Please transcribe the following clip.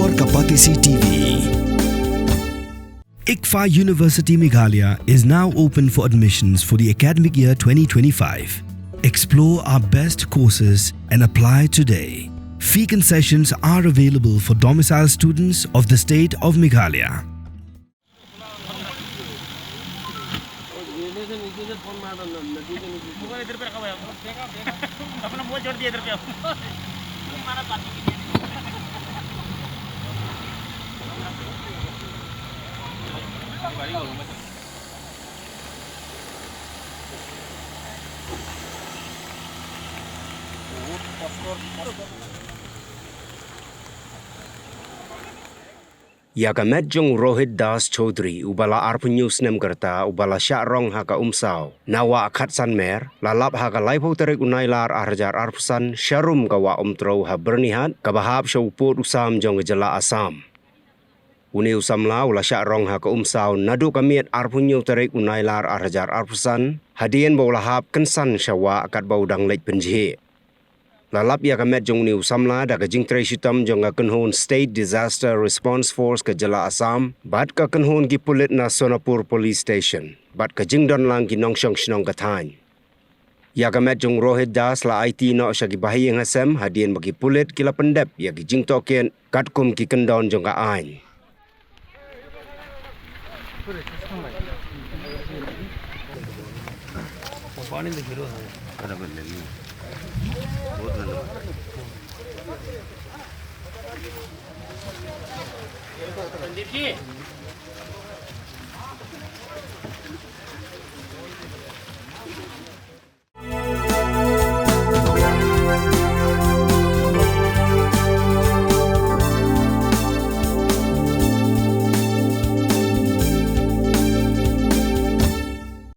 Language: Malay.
और Kapatisi TV. ICFA University Meghalaya is now open for admissions for the academic year 2025. Explore our best courses and apply today. Fee concessions are available for domicile students of the state of Meghalaya. Yagamet jong Rohit Das Chaudhry ubala arpunyus nem kerta ubala Shah Rong haka Umsaw nawa akhat san mer lalap haka laipo terek unailar arjar arpusan syarum kawa Umtrew ha bernihat kabahap syuput usam jong gejala Asam. Uni Samla ula Shah Rong haka Umsaw nadu kamiat arpunyu terek unailar arjar arpusan Hadien baulahap kensan syawa akat baudang lek penjih. Lalap Yagamet jong New Samla da kajing Tresitam jong akenhon State Disaster Response Force ke Jela Assam, bat kakenhon ki pulit na Sonapur Police Station, bat kajing don lang ki nongsyong shnong katany. Yagamet jong Rohit Das la IT no sya ki bahiyeng hasem Hadien bagi pulit kila pendep ya ki jing token katkum ki kendon jong ka ain. Pandit ji.